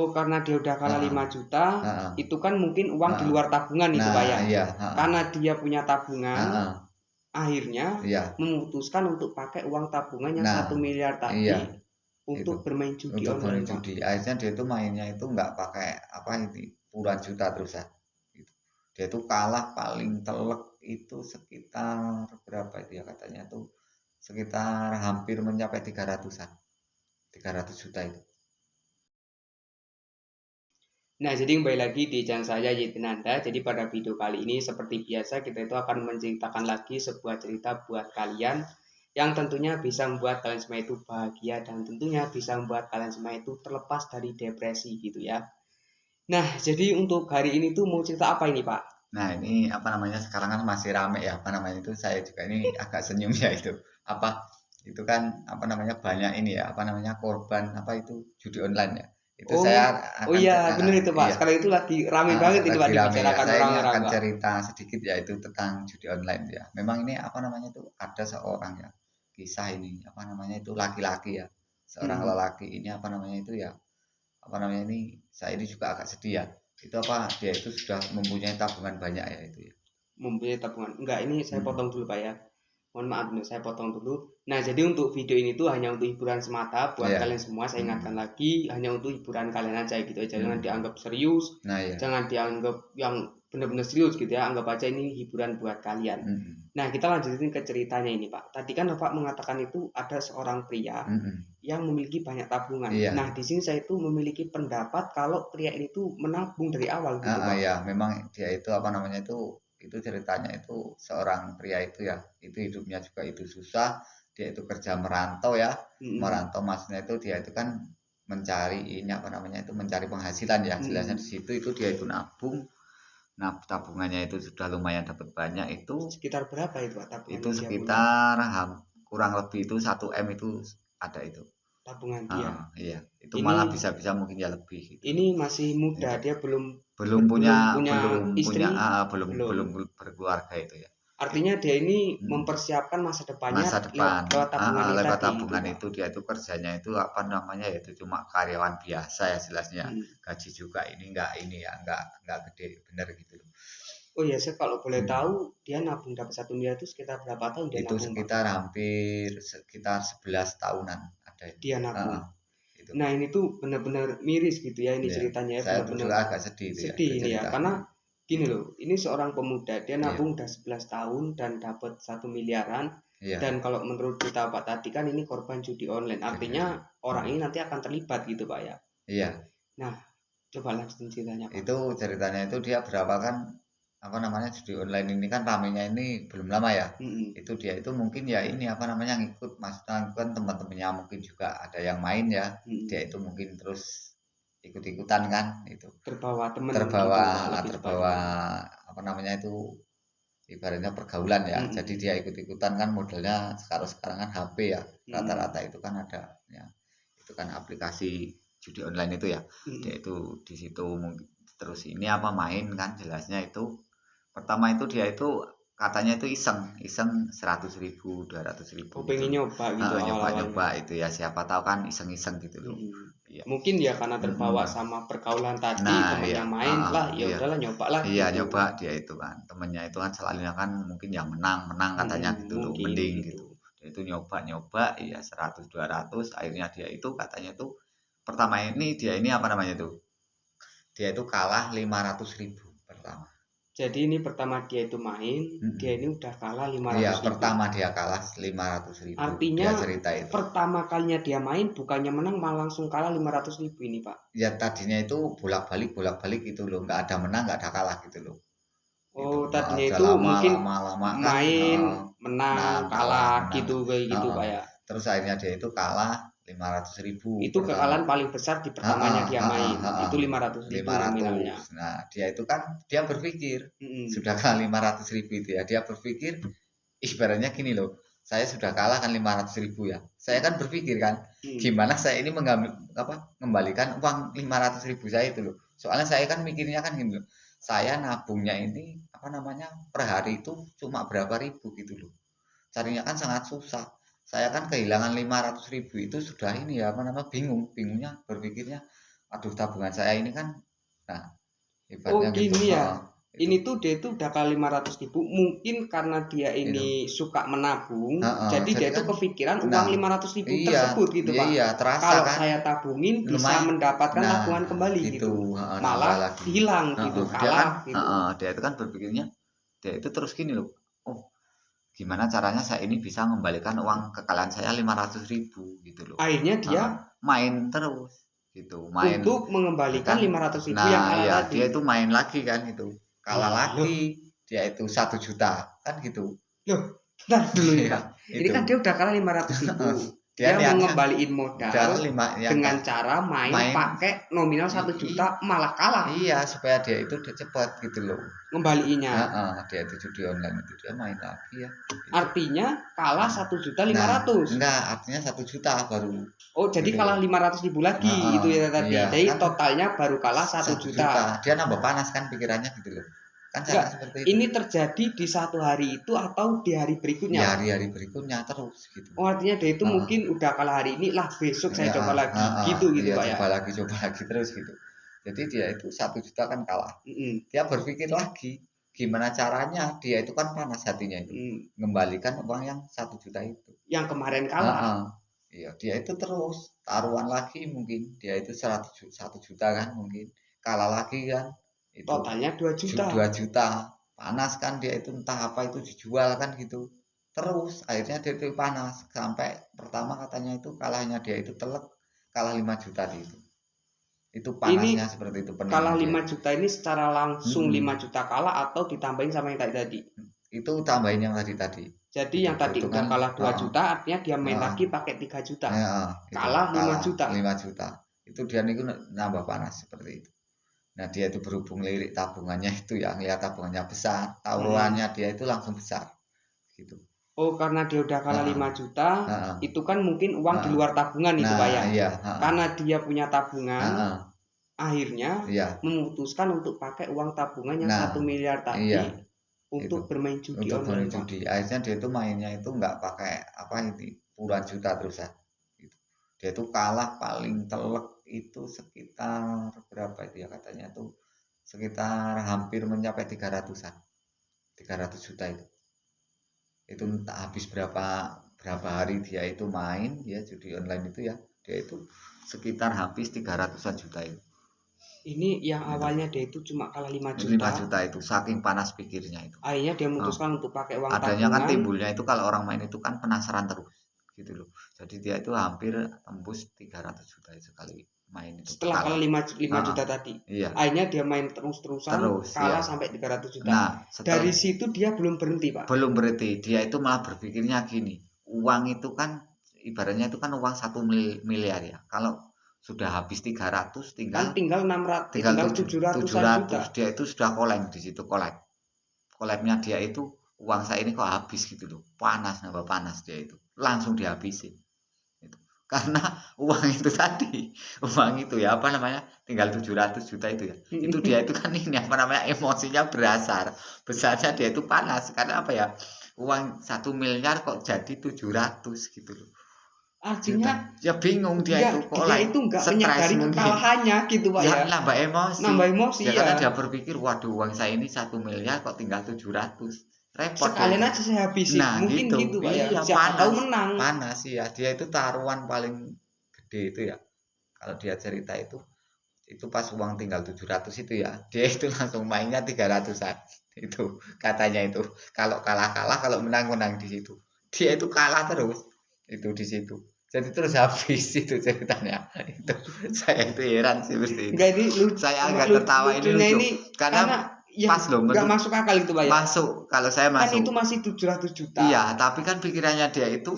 Oh, karena dia udah kalah Heeh, 5 juta, heeh, itu kan mungkin uang di heeh. luar tabungan itu, Pak, Nah, ya. iya, heeh, Karena dia punya tabungan, heeh, akhirnya iya. memutuskan untuk pakai uang tabungan yang Nah, 1 miliar iya tadi itu untuk bermain judi untuk online, bermain Pak. judi. Akhirnya dia itu mainnya itu nggak pakai apa ini puluhan juta terusan. Gitu. Dia itu kalah paling telek itu sekitar berapa itu ya katanya tuh sekitar hampir mencapai 300-an, 300 juta itu. Nah, jadi kembali lagi di channel saya Yetinanda. Jadi pada video kali ini seperti biasa kita itu akan menceritakan lagi sebuah cerita buat kalian yang tentunya bisa membuat kalian semua itu bahagia dan tentunya bisa membuat kalian semua itu terlepas dari depresi gitu ya. Nah, jadi untuk hari ini tuh mau cerita apa ini, Pak? Nah, ini apa namanya sekarang kan masih rame ya apa namanya itu saya juga ini agak senyum ya itu apa itu kan apa namanya banyak ini ya apa namanya korban apa itu judi online ya. Itu Oh, saya oh akan iya, bener itu, Pak. iya. Sekarang itu lagi rame banget ini, Pak, Lagi rame ya. dibicarakan Saya ini orang-orang, akan Pak. cerita sedikit ya itu tentang judi online ya. Memang ini apa namanya itu ada seorang ya kisah ini apa namanya itu laki-laki ya. Seorang Hmm. lelaki ini apa namanya itu ya apa namanya ini saya ini juga agak sedih ya. Itu apa dia itu sudah mempunyai tabungan banyak ya itu ya. Mempunyai tabungan. Enggak, ini saya potong Mm-mm. dulu, Pak, ya. Mohon maaf nih, saya potong dulu. Nah, jadi untuk video ini tuh hanya untuk hiburan semata buat Iya. kalian semua. Saya ingatkan Mm-mm. lagi, hanya untuk hiburan kalian aja gitu aja. Jangan Mm-mm. dianggap serius, Nah ya. jangan dianggap yang benar-benar serius gitu ya. Anggap aja ini hiburan buat kalian. Mm-mm. Nah, kita lanjutin ke ceritanya ini, Pak. Tadi kan Bapak mengatakan itu ada seorang pria Mm-mm. yang memiliki banyak tabungan. Nah, Iya. di sini saya itu memiliki pendapat kalau pria ini tuh menabung dari awal gitu, Pak. Ya, memang dia itu apa namanya itu ceritanya itu seorang pria itu ya, itu hidupnya juga itu susah, dia itu kerja merantau ya, Mm-mm. merantau maksudnya itu dia itu kan mencari ini apa namanya itu mencari penghasilan ya, jelasnya di Mm-mm. situ itu dia itu nabung, nah tabungannya itu sudah lumayan dapat banyak Sekitar berapa itu, Pak, tabungan itu yang dia punya? sekitar kurang lebih itu 1 M itu ada itu, Tabungan dia. iya, itu Ini malah bisa-bisa mungkin ya lebih gitu loh, ini masih muda, itu dia belum belum punya belum punya belum punya istri, belum belum. belum berkeluarga itu ya. Artinya dia ini Mm. mempersiapkan masa depannya Masa lewat, depan lewat tabungan ini lewat tadi gitu, tabungan Pak. itu dia itu kerjanya itu apa namanya ya itu cuma karyawan biasa ya jelasnya Hmm. gaji juga ini ya enggak gede bener gitu loh. Oh iya, saya kalau boleh tahu Mm. dia nabung dapat 1 miliar itu sekitar berapa tahun dia Itu nabung, Pak? sekitar hampir sekitar 11 tahunan ada itu. Dia nabung. Heeh, itu Nah ini tuh benar-benar miris gitu ya, ini ya ceritanya ya saya benar-benar juga agak sedih itu ya sedih itu ini ya, cerita karena gini itu loh, ini seorang pemuda, dia iya nabung udah 11 tahun dan dapat 1 miliaran. Dan iya kalau menurut cerita Pak tadi kan ini korban judi online, jadi artinya online. orang Mm. ini nanti akan terlibat gitu Pak ya. Iya. Nah, coba lanjutin ceritanya Pak. Itu ceritanya itu dia berapa kan apa namanya judi online ini kan ramenya ini belum lama ya. Mm-mm. Itu dia itu mungkin ya ini apa namanya ngikut maksudnya kan teman-temannya mungkin juga ada yang main ya. Dia Mm-mm. itu mungkin terus ikut-ikutan kan itu. Terbawa temen gitu Terbawa Pak, lebih terbawa tepatnya. apa namanya itu ibaratnya pergaulan ya. Jadi Mm-mm. dia ikut-ikutan kan modelnya sekarang kan HP ya. Mm-mm. Rata-rata itu kan ada ya. Itu kan aplikasi judi online itu ya. Dia Mm-mm. itu di situ mungkin terus ini apa main kan jelasnya itu pertama itu dia itu katanya itu iseng iseng 100.000 200.000 Oh gitu pengen loh. nyoba gitu Nyoba-nyoba awal-awalnya. itu ya siapa tahu kan iseng-iseng gitu loh. Mm-mm. Iya. Mungkin ya karena terbawa Mm-mm. sama pergaulan tadi, Nah ya temennya main lah, ya iya udahlah nyoba lah iya gitu. nyoba dia itu kan temennya itu kan selalunya kan mungkin yang menang menang katanya Mm-mm. gitu loh Mungkin mending gitu. gitu dia itu nyoba nyoba iya 100 200 akhirnya dia itu katanya tuh pertama ini dia ini apa namanya tuh dia itu kalah 500.000 pertama. Jadi ini pertama dia itu main, dia Mm-mm. ini udah kalah lima Iya, ratus ribu. pertama dia kalah 500.000. Artinya Dia cerita itu. pertama kalinya dia main bukannya menang malah langsung kalah 500 ribu ini Pak. Ya tadinya itu bolak-balik gitu loh, nggak ada menang, nggak ada kalah gitu loh. Gitu. Oh tadinya Udah itu lama, mungkin lama, lama kan, main, menang, menang, kalah, kalah menang. gitu kayak gitu Pak ya. Terus akhirnya dia itu kalah 500.000 Itu pertama. kekalahan paling besar di pertamanya dia main. Itu 500 ribu 500. nominalnya. Nah, dia itu kan dia berpikir Mm-mm. sudah kalah 500.000 itu ya. Dia berpikir ibaratnya gini loh, saya sudah kalah kan 500.000 ya. Saya kan berpikir kan, Mm-mm. gimana saya ini mengambil apa mengembalikan uang 500.000 saya itu loh. Soalnya saya kan mikirnya kan gini loh, saya nabungnya ini apa namanya per hari itu cuma berapa ribu gitu loh. Carinya kan sangat susah. Saya kan kehilangan 500.000 itu sudah ini ya apa namanya bingung, bingungnya berpikirnya aduh tabungan saya ini kan, nah Oh ibaratnya gitu, gini ya, itu, ini tuh dia tuh udah kali 500.000, mungkin karena dia itu, ini suka menabung, jadi dia jadi tuh kan, kepikiran uang nah 500.000 iya, tersebut gitu iya, Pak. iya, terasa Kalau kan, saya tabungin bisa lumayan, mendapatkan nah tabungan kembali gitu, gitu. nambah Malah lagi, hilang gitu, dia kan, kalah gitu. dia itu kan berpikirnya, dia itu terus gini loh, oh gimana caranya saya ini bisa mengembalikan uang kekalahan saya 500.000 gitu loh. Akhirnya dia Main terus gitu, main untuk mengembalikan bahkan, 500.000 yang nah kalah iya dia tadi. itu main lagi kan itu, kalah Loh, lagi, dia itu 1 juta kan gitu. loh, bentar dulu nih Iya Pak. Ini itu. kan dia udah kalah 500.000. Dia Dia mau niatnya ngembaliin udah modal lima yang dengan enggak cara main main, pakai nominal 1 juta malah kalah iya supaya dia itu udah cepat gitu loh. ngembaliinnya. Dia itu judi online itu dia main lagi ya itu. Artinya kalah 1.500.000. Nah enggak, artinya 1 juta baru Oh, jadi gitu kalah loh. 500.000 lagi itu ya tadi. Iya Jadi kan, totalnya baru kalah satu 1 juta juta. dia nambah panas kan pikirannya gitu loh, kan cara Enggak, seperti itu. ini terjadi di satu hari itu atau di hari berikutnya, Ya Pak? hari-hari berikutnya terus gitu. Oh, artinya dia itu mungkin udah kalah hari ini lah, besok saya Ya, coba lagi. Gitu iya Pak ya. coba lagi terus gitu. Jadi dia itu 1 juta kan kalah. Mm-mm. Dia berpikir lagi gimana caranya, dia itu kan panas hatinya itu mengembalikan uang yang 1 juta itu. Yang kemarin kalah. Iya dia itu terus taruhan lagi, mungkin dia itu 1 juta kan, mungkin kalah lagi kan itu Totalnya 2 juta. 2 juta, panas kan dia itu, entah apa itu dijual kan gitu. Terus akhirnya dia itu panas sampai pertama katanya itu kalahnya dia itu telek, kalah 5 juta di itu Ini panasnya seperti itu pening kalah dia. 5 juta ini secara langsung 5 juta kalah atau ditambahin sama yang tadi? Itu tambahin yang tadi Jadi itu yang tadi itu udah kan, kalah 2 juta artinya dia main lagi pakai 3 juta. itu Kalah 5 kalah juta. 5 juta itu dia niku nambah panas seperti itu. Nah dia itu berhubung lirik tabungannya itu ya, ngeliat tabungannya besar, taruhannya dia itu langsung besar gitu. Oh, karena dia udah kalah 5 juta, itu kan mungkin uang di luar tabungan itu Pak Nah ya. iya, Karena dia punya tabungan, heeh, akhirnya iya, memutuskan untuk pakai uang tabungan yang nah 1 miliar iya tadi itu untuk bermain judi untuk online, bunuh Pak. judi. Akhirnya dia itu mainnya itu nggak pakai apa ini puluhan juta terusan gitu. Dia itu kalah paling telek itu sekitar berapa itu ya, katanya tuh sekitar hampir mencapai 300-an, 300 juta itu entah habis berapa berapa hari dia itu main ya judi online itu ya, dia itu sekitar habis 300-an juta Ini yang itu awalnya dia itu cuma kalah 5 5 juta, juta itu saking panas pikirnya itu. akhirnya dia Oh, memutuskan untuk pakai uang adanya kan tabungan. timbulnya itu kalau orang main itu kan penasaran terus gitu loh, jadi dia itu hampir tembus 300 juta sekali main itu Setelah kalah kalah. 5 juta tadi, Iya akhirnya dia main terus-terusan terus ya. kalah sampai 300 juta. Nah Dari setelah situ dia belum berhenti Pak. belum berhenti, dia itu malah berpikirnya gini, uang itu kan ibaratnya itu kan uang 1 miliar ya, kalau sudah habis 300 Kan tinggal tinggal 600, tinggal tinggal 700 700-an juta. dia itu sudah koleng di situ, koleknya dia itu uang saya ini kok habis gitu loh, panas nambah panas, dia itu langsung dihabisin itu. Karena uang itu tadi, uang itu ya apa namanya tinggal 700 juta itu ya, itu dia itu kan ini apa namanya emosinya besarnya dia itu panas karena apa ya, uang 1 miliar kok jadi 700 gitu loh Artinya juta, ya bingung dia itu kok dia itu nggak stres menyadari mungkin kekalahannya gitu Pak ya, ya. nambah emosi Nambah emosi ya, ya. karena dia berpikir waduh uang saya ini 1 miliar kok tinggal 700, repot dia Sekalian itu. aja saya habisin. Nah Mungkin gitu, gitu Pak ya. iya Siapa tahu menang. panas ya, dia itu taruhan paling gede itu ya, kalau dia cerita itu pas uang tinggal 700 itu ya, dia itu langsung mainnya 300-an itu katanya itu, kalau kalah-kalah, kalau menang-menang di situ, dia itu kalah terus itu di situ, jadi terus habis itu ceritanya itu. Saya itu heran sih seperti itu, Enggak, ini saya agak tertawa, ini lucunya lucu ini karena karena ya pas loh nggak menurut, masuk akal itu Pak ya. masuk kalau saya Kan itu masuk. masih 700 juta. Iya, tapi kan pikirannya dia itu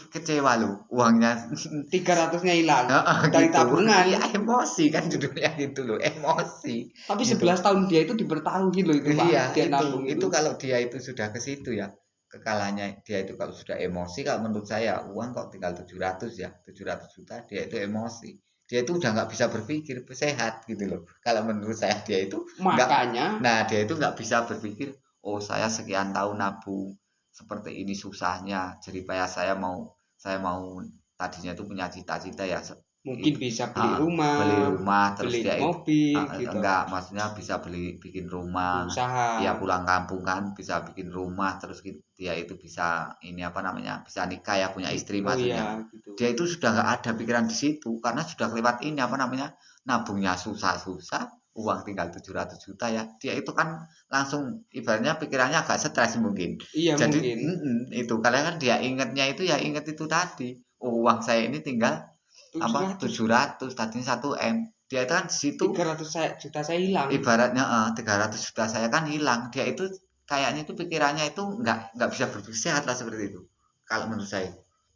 kecewa loh, uangnya 300-nya hilang dari gitu. tabungan. Iya, emosi kan judulnya gitu loh, emosi Tapi gitu. 11 tahun dia itu dipertaruhin loh itu Iya, Pak. Dia nabung itu itu. kalau dia itu sudah ke situ ya, kekalahannya dia itu kalau sudah emosi, kalau menurut saya uang kok tinggal 700 ya, 700 juta, dia itu emosi. Dia itu udah nggak bisa berpikir sehat gitu loh. Kalau menurut saya dia itu nggak, Makanya nah dia itu nggak bisa berpikir, oh saya sekian tahun nabung, seperti ini susahnya, jerih payah saya mau tadinya itu punya cita-cita ya, Mungkin bisa beli beli rumah, rumah terus beli dia itu mobil gitu, enggak, maksudnya bisa bikin rumah, dia usaha. pulang kampung kan bisa bikin rumah terus dia itu bisa ini apa namanya bisa nikah ya punya istri Oh iya maksudnya gitu. dia itu sudah nggak ada pikiran di situ karena sudah kelewat ini apa namanya nabungnya susah-susah uang tinggal 700 juta ya dia itu kan langsung ibaratnya pikirannya agak stres mungkin Iya jadi mungkin itu kalian kan dia ingetnya itu ya inget itu tadi oh, uang saya ini tinggal apa 700, 700 tadinya 1 M dia itu kan di situ 300 juta saya hilang. ibaratnya 300 juta saya kan hilang dia itu kayaknya itu pikirannya itu nggak bisa berpikir sehat lah seperti itu kalau menurut saya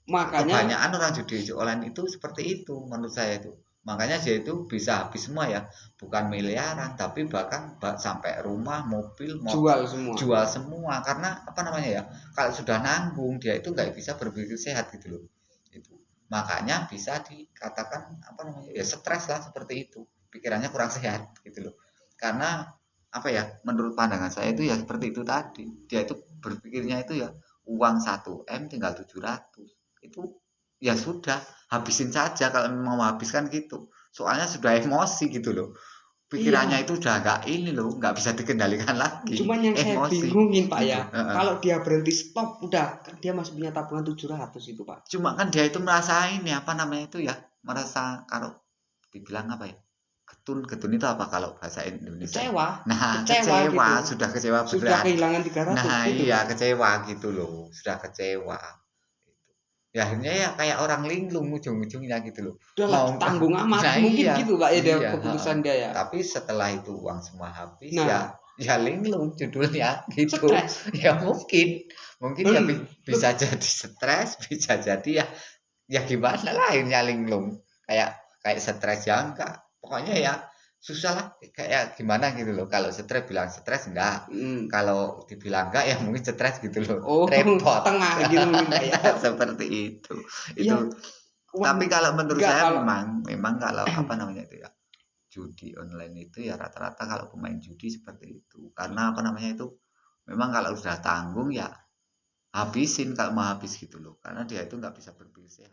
Makanya kebanyakan orang judi online itu seperti itu menurut saya itu makanya dia itu bisa habis semua ya bukan miliaran tapi bahkan sampai rumah mobil motor jual semua. jual semua karena apa namanya ya kalau sudah nanggung dia itu nggak bisa berpikir sehat gitu loh itu makanya bisa dikatakan apa namanya ya stres lah seperti itu pikirannya kurang sehat gitu loh karena apa ya menurut pandangan saya itu ya seperti itu tadi dia itu berpikirnya itu ya uang 1 M tinggal 700 itu ya sudah habisin saja kalau mau habiskan gitu soalnya sudah emosi gitu loh pikirannya Iya, itu udah nggak ini loh nggak bisa dikendalikan lagi cuman yang saya emosi bingungin Pak gitu ya, kalau dia berhenti stop udah kan dia masih punya tabungan 700 itu Pak. cuma kan dia itu merasa ini apa namanya itu ya merasa kalau dibilang apa ya getun getun itu apa kalau bahasa Indonesia Kecewa, nah kecewa kecewa gitu. sudah kecewa Sudah berat kehilangan 300 nah gitu iya Pak. kecewa gitu loh sudah kecewa ya akhirnya ya kayak orang linglung ujung-ujungnya gitu loh Udahlah mau ditanggung amat, nah mungkin iya gitu Pak ya dia iya keputusan dia ya. tapi setelah itu uang semua habis ya Nah, ya linglung judulnya gitu stres. ya mungkin ya Loh, bisa jadi stres bisa jadi ya ya gimana lah akhirnya linglung kayak kayak stres ya enggak pokoknya ya susah lah kayak gimana gitu loh kalau stres bilang stres enggak hmm. kalau dibilang enggak ya mungkin stres gitu loh Oh, repot setengah gitu mungkin Pak ya. seperti itu Iya, uang tapi kalau menurut enggak saya kalau memang kalau apa namanya itu ya judi online itu ya rata-rata kalau pemain judi seperti itu karena apa namanya itu memang kalau sudah tanggung ya habisin kalau mau habis gitu loh karena dia itu nggak bisa berpikir sehat